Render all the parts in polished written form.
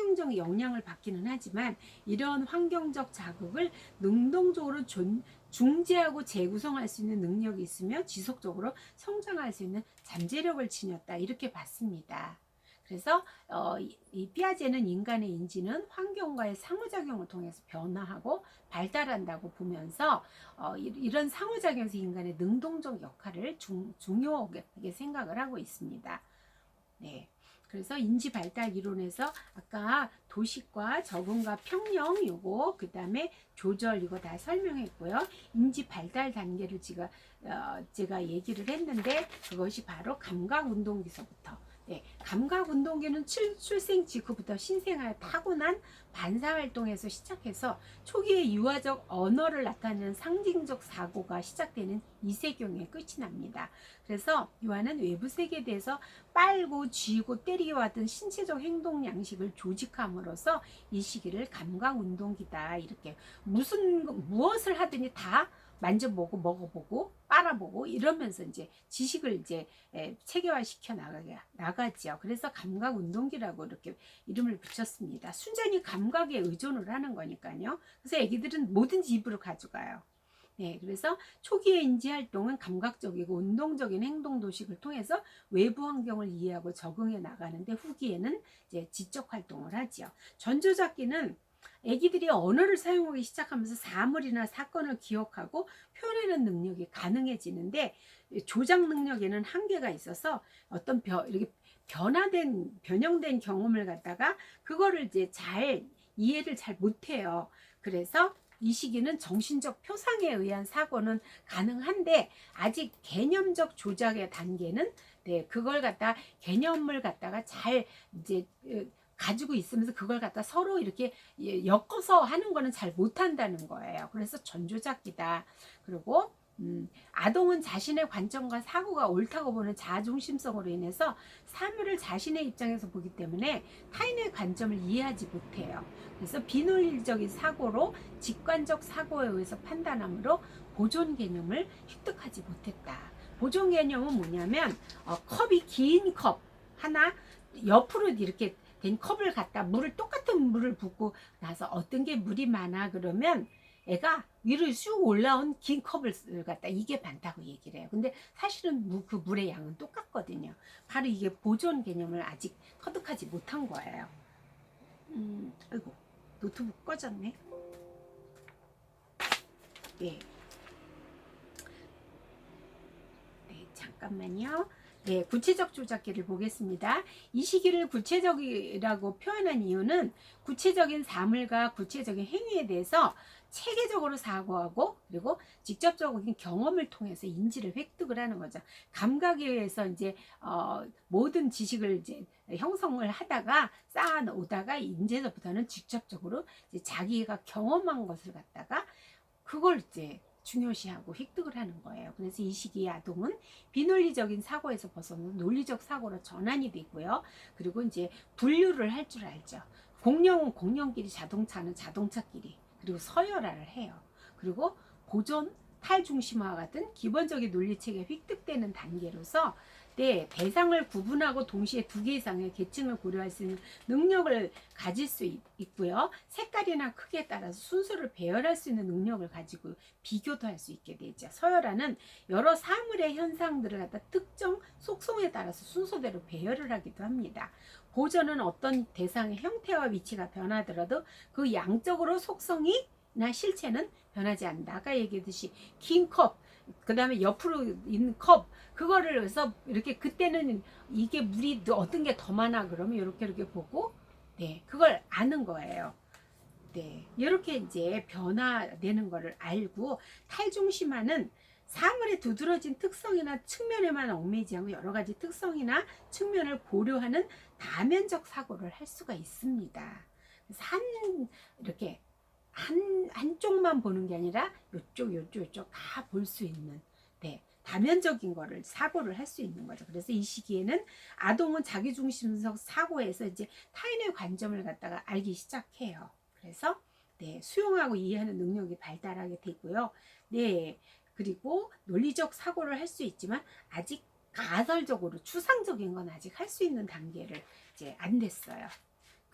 환경적 영향을 받기는 하지만 이런 환경적 자극을 능동적으로 중재하고 재구성할 수 있는 능력이 있으며 지속적으로 성장할 수 있는 잠재력을 지녔다, 이렇게 봤습니다. 그래서 이 피아제는 인간의 인지는 환경과의 상호작용을 통해서 변화하고 발달한다고 보면서 이런 상호작용에서 인간의 능동적 역할을 중요하게 생각을 하고 있습니다. 네. 그래서 인지 발달 이론에서 아까 도식과 적응과 평형 요거, 그 다음에 조절, 이거 다 설명했고요. 인지 발달 단계를 제가 얘기를 했는데 그것이 바로 감각 운동기서부터, 네, 감각 운동기는 출생 직후부터 신생아에 타고난 반사활동에서 시작해서 초기에 유아적 언어를 나타내는 상징적 사고가 시작되는 이세경에 끝이 납니다. 그래서 유아는 외부 세계에 대해서 빨고 쥐고 때리기와 같은 신체적 행동 양식을 조직함으로써 이 시기를 감각 운동기다, 이렇게 무엇을 하든지 다 만져보고 먹어보고 빨아보고 이러면서 이제 지식을 이제 체계화시켜 나가죠. 그래서 감각 운동기라고 이렇게 이름을 붙였습니다. 순전히 감각에 의존을 하는 거니까요. 그래서 애기들은 뭐든지 입으로 가져가요. 네, 그래서 초기의 인지 활동은 감각적이고 운동적인 행동 도식을 통해서 외부 환경을 이해하고 적응해 나가는데, 후기에는 이제 지적 활동을 하지요. 전조잡기는 아기들이 언어를 사용하기 시작하면서 사물이나 사건을 기억하고 표현하는 능력이 가능해지는데, 조작 능력에는 한계가 있어서 어떤 이렇게 변형된 경험을 갖다가 그거를 이제 이해를 잘 못해요. 그래서 이 시기는 정신적 표상에 의한 사고는 가능한데 아직 개념적 조작의 단계는, 네, 그걸 갖다 개념을 갖다가 잘 이제 가지고 있으면서 그걸 갖다 서로 이렇게 엮어서 하는 거는 잘 못한다는 거예요. 그래서 전조작기다. 그리고 아동은 자신의 관점과 사고가 옳다고 보는 자아중심성으로 인해서 사물을 자신의 입장에서 보기 때문에 타인의 관점을 이해하지 못해요. 그래서 비논리적인 사고로 직관적 사고에 의해서 판단함으로 보존 개념을 획득하지 못했다. 보존 개념은 뭐냐면 컵이 긴 컵 하나 옆으로 이렇게 된 컵을 갖다 똑같은 물을 붓고 나서 어떤 게 물이 많아 그러면 애가 위로 쑥 올라온 긴 컵을 갖다 이게 많다고 얘기를 해요. 근데 사실은 그 물의 양은 똑같거든요. 바로 이게 보존 개념을 아직 터득하지 못한 거예요. 아이고, 노트북 꺼졌네. 네. 네, 잠깐만요. 네, 구체적 조작기를 보겠습니다. 이 시기를 구체적이라고 표현한 이유는 구체적인 사물과 구체적인 행위에 대해서 체계적으로 사고하고 그리고 직접적인 경험을 통해서 인지를 획득을 하는 거죠. 감각에 의해서 이제 모든 지식을 이제 형성을 하다가 쌓아오다가 이제부터는 직접적으로 이제 자기가 경험한 것을 갖다가 그걸 이제 중요시하고 획득을 하는 거예요. 그래서 이 시기의 아동은 비논리적인 사고에서 벗어나 논리적 사고로 전환이 되고요. 그리고 이제 분류를 할 줄 알죠. 공룡은 공룡끼리, 자동차는 자동차끼리, 그리고 서열화를 해요. 그리고 보존, 탈중심화 같은 기본적인 논리체계 획득되는 단계로서 대상을 구분하고 동시에 두 개 이상의 계층을 고려할 수 있는 능력을 가질 수 있고요. 색깔이나 크기에 따라서 순서를 배열할 수 있는 능력을 가지고 비교도 할 수 있게 되죠. 서열화는 여러 사물의 현상들을 갖다 특정 속성에 따라서 순서대로 배열을 하기도 합니다. 보존은 어떤 대상의 형태와 위치가 변하더라도 그 양적으로 속성이나 실체는 변하지 않는다. 아까 얘기했듯이 긴 컵, 그 다음에 옆으로 있는 컵, 그거를 해서 이렇게 그때는 이게 물이 어떤 게 더 많아 그러면 이렇게 보고, 네, 그걸 아는 거예요. 네, 이렇게 이제 변화되는 거를 알고, 탈중심화는 사물의 두드러진 특성이나 측면에만 얽매이지 않고 여러 가지 특성이나 측면을 고려하는 다면적 사고를 할 수가 있습니다. 그래서 이렇게 한쪽만 보는 게 아니라 요쪽 다 볼 수 있는, 네, 다면적인 거를 사고를 할 수 있는 거죠. 그래서 이 시기에는 아동은 자기중심적 사고에서 이제 타인의 관점을 갖다가 알기 시작해요. 그래서 네, 수용하고 이해하는 능력이 발달하게 되고요. 네, 그리고 논리적 사고를 할 수 있지만 아직 가설적으로 추상적인 건 아직 할 수 있는 단계를 이제 안 됐어요.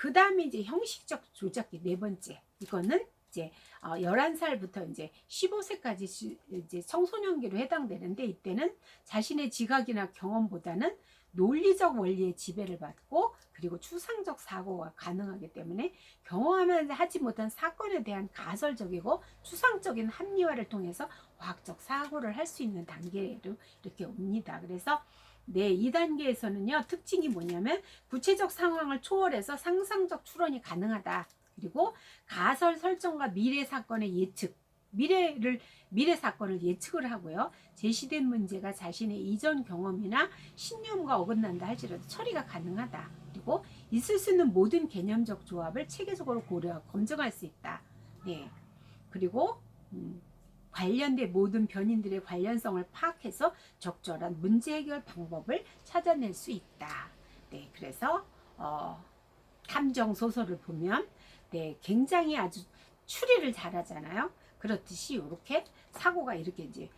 그 다음에 이제 형식적 조작기 네 번째. 이거는 이제 11살부터 이제 15세까지 이제 청소년기로 해당되는데, 이때는 자신의 지각이나 경험보다는 논리적 원리의 지배를 받고, 그리고 추상적 사고가 가능하기 때문에 경험하지 못한 사건에 대한 가설적이고 추상적인 합리화를 통해서 과학적 사고를 할 수 있는 단계로 이렇게 옵니다. 그래서 네, 이 단계에서는요, 특징이 뭐냐면 구체적 상황을 초월해서 상상적 추론이 가능하다. 그리고 가설 설정과 미래 사건의 예측, 미래 사건을 예측을 하고요. 제시된 문제가 자신의 이전 경험이나 신념과 어긋난다 할지라도 처리가 가능하다. 그리고 있을 수 있는 모든 개념적 조합을 체계적으로 고려, 검증할 수 있다. 네. 그리고 관련된 모든 변인들의 관련성을 파악해서 적절한 문제 해결 방법을 찾아낼 수 있다. 네, 그래서 탐정 소설을 보면 네, 굉장히 아주 추리를 잘하잖아요. 그렇듯이 이렇게 사고가 이렇게 이제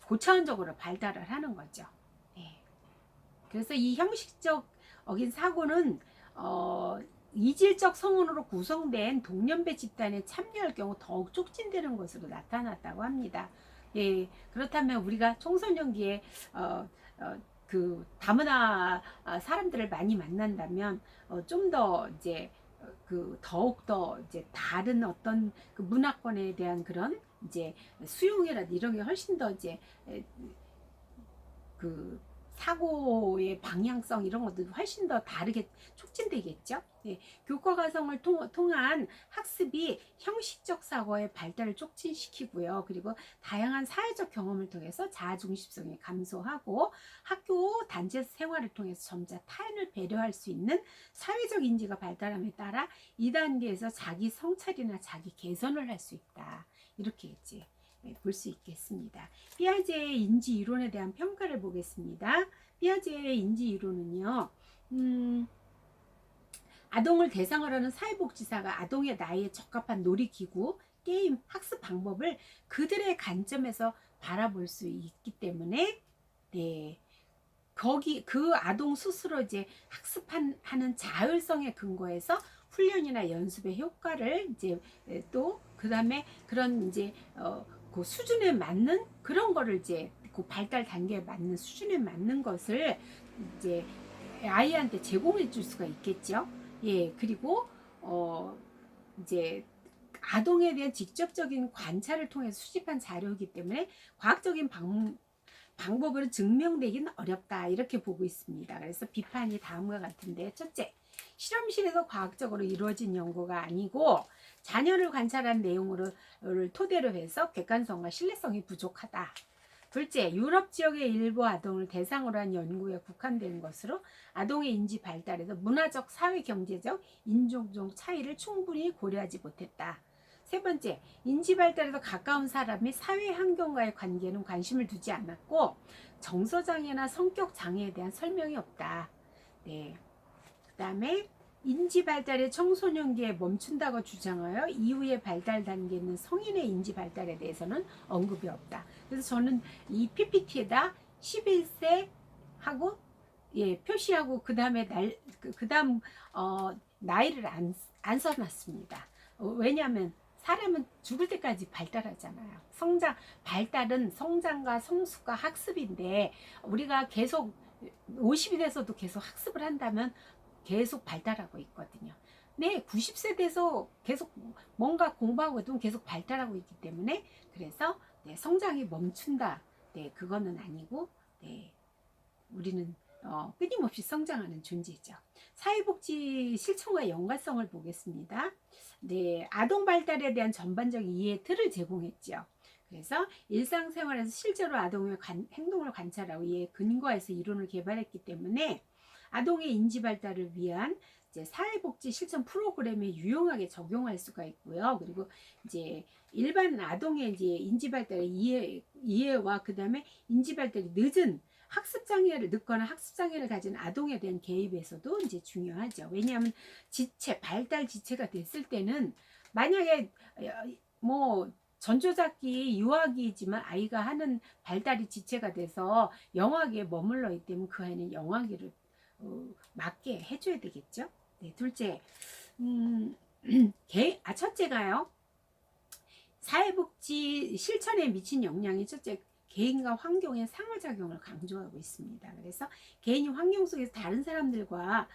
고차원적으로 발달을 하는 거죠. 네. 그래서 이 형식적인 사고는 이질적 성운으로 구성된 동년배 집단에 참여할 경우 더욱 촉진되는 것으로 나타났다고 합니다. 예, 그렇다면 우리가 청소년기에 그 다문화 사람들을 많이 만난다면 좀 더 이제 그 더욱 더 이제 다른 어떤 그 문화권에 대한 그런 이제 수용이라든지 이런 게 훨씬 더 이제 그 사고의 방향성 이런 것도 훨씬 더 다르게 촉진되겠죠. 네, 교과 과정을 통한 학습이 형식적 사고의 발달을 촉진시키고요. 그리고 다양한 사회적 경험을 통해서 자아중심성이 감소하고 학교 단체 생활을 통해서 점차 타인을 배려할 수 있는 사회적 인지가 발달함에 따라 이 단계에서 자기 성찰이나 자기 개선을 할 수 있다. 이렇게 이제 볼 수 있겠습니다. 피아제의 인지 이론에 대한 평가를 보겠습니다. 피아제의 인지 이론은요, 아동을 대상으로 하는 사회복지사가 아동의 나이에 적합한 놀이기구, 게임, 학습 방법을 그들의 관점에서 바라볼 수 있기 때문에, 네, 거기 그 아동 스스로 이제 학습하는 자율성에 근거해서 훈련이나 연습의 효과를 이제 또 그다음에 그런 이제 그 수준에 맞는 그런 거를 이제 그 발달 단계에 맞는 수준에 맞는 것을 이제 아이한테 제공해 줄 수가 있겠죠. 예, 그리고 이제 아동에 대한 직접적인 관찰을 통해서 수집한 자료이기 때문에 과학적인 방법으로 증명되기는 어렵다 이렇게 보고 있습니다. 그래서 비판이 다음과 같은데, 첫째, 실험실에서 과학적으로 이루어진 연구가 아니고 자녀를 관찰한 내용을 토대로 해서 객관성과 신뢰성이 부족하다. 둘째, 유럽 지역의 일부 아동을 대상으로 한 연구에 국한된 것으로 아동의 인지 발달에서 문화적, 사회, 경제적, 인종적 차이를 충분히 고려하지 못했다. 세 번째, 인지 발달에서 가까운 사람이 사회 환경과의 관계는 관심을 두지 않았고 정서장애나 성격 장애에 대한 설명이 없다. 네. 그다음에 인지 발달의 청소년기에 멈춘다고 주장하여 이후의 발달 단계는 성인의 인지 발달에 대해서는 언급이 없다. 그래서 저는 이 PPT에다 11세 하고 표시하고 그다음에 그다음 나이를 안 써놨습니다. 왜냐하면 사람은 죽을 때까지 발달하잖아요. 발달은 성장과 성숙과 학습인데 우리가 계속 50이 돼서도 계속 학습을 한다면 계속 발달하고 있거든요. 네, 90세 돼서 계속 뭔가 공부하고 있으면 계속 발달하고 있기 때문에 그래서 네, 성장이 멈춘다. 네, 그거는 아니고 네, 우리는 끊임없이 성장하는 존재죠. 사회복지 실천과 연관성을 보겠습니다. 네, 아동 발달에 대한 전반적인 이해 틀을 제공했죠. 그래서 일상생활에서 실제로 아동의 행동을 관찰하고 이에 근거해서 이론을 개발했기 때문에 아동의 인지 발달을 위한 이제 사회복지 실천 프로그램에 유용하게 적용할 수가 있고요. 그리고 이제 일반 아동의 이제 인지 발달의 이해와 그다음에 인지 발달이 늦거나 학습 장애를 가진 아동에 대한 개입에서도 이제 중요하죠. 왜냐하면 발달 지체가 됐을 때는 만약에 뭐 전조잡기 유아기지만 아이가 하는 발달이 지체가 돼서 영아기에 머물러 있다면 그 아이는 영아기를 맞게 해줘야 되겠죠. 네, 둘째, 첫째가요. 사회복지 실천에 미친 영향이 첫째, 개인과 환경의 상호작용을 강조하고 있습니다. 그래서 개인이 환경 속에서 다른 사람들과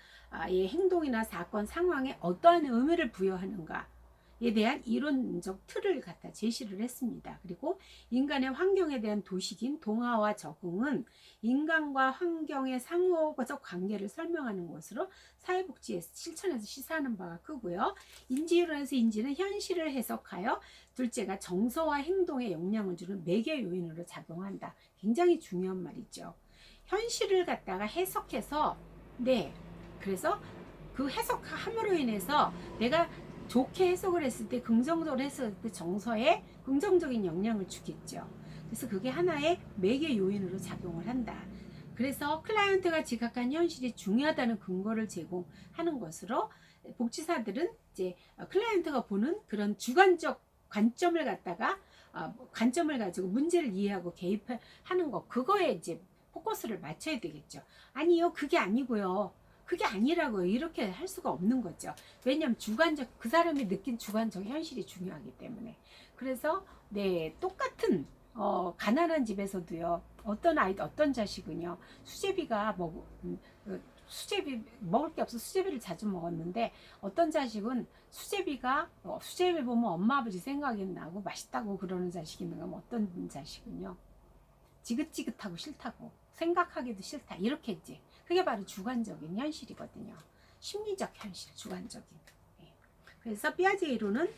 의 행동이나 사건, 상황에 어떠한 의미를 부여하는가에 대한 이론적 틀을 갖다 제시를 했습니다. 그리고 인간의 환경에 대한 도식인 동화와 적응은 인간과 환경의 상호적 관계를 설명하는 것으로 사회복지 실천에서 시사하는 바가 크고요. 인지이론에서 인지는 현실을 해석하여 둘째가 정서와 행동에 영향을 주는 매개 요인으로 작용한다. 굉장히 중요한 말이죠. 현실을 갖다가 해석해서 그래서 그 해석함으로 인해서 내가 좋게 해석을 했을 때, 긍정적으로 했을 때 정서에 긍정적인 영향을 주겠죠. 그래서 그게 하나의 매개 요인으로 작용을 한다. 그래서 클라이언트가 지각한 현실이 중요하다는 근거를 제공하는 것으로 복지사들은 이제 클라이언트가 보는 그런 주관적 관점을 갖다가 관점을 가지고 문제를 이해하고 개입하는 거, 그거에 이제 포커스를 맞춰야 되겠죠. 아니요, 그게 아니고요. 그게 아니라고요. 이렇게 할 수가 없는 거죠. 왜냐하면 그 사람이 느낀 주관적 현실이 중요하기 때문에. 그래서 똑같은 가난한 집에서도요. 어떤 자식은요. 수제비가 수제비 먹을 게 없어 수제비를 자주 먹었는데, 어떤 자식은 수제비 보면 엄마 아버지 생각이 나고 맛있다고 그러는 자식이 있는가 하면, 어떤 자식은요 지긋지긋하고 싫다고, 생각하기도 싫다, 이렇게 했지. 그게 바로 주관적인 현실이거든요. 심리적 현실, 주관적인. 그래서 피아제 이론은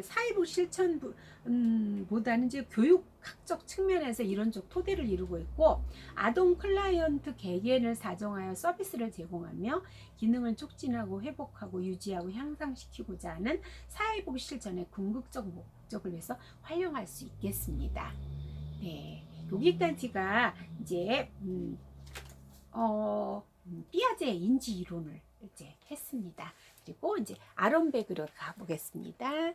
사회복 실천보다는 이제 교육학적 측면에서 이론적 토대를 이루고 있고, 아동 클라이언트 개개인을 사정하여 서비스를 제공하며 기능을 촉진하고 회복하고 유지하고 향상시키고자 하는 사회복 실천의 궁극적 목적을 위해서 활용할 수 있겠습니다. 여기까지가 이제 피아제 인지 이론을 이제 했습니다. 그리고 이제 아론백으로 가보겠습니다.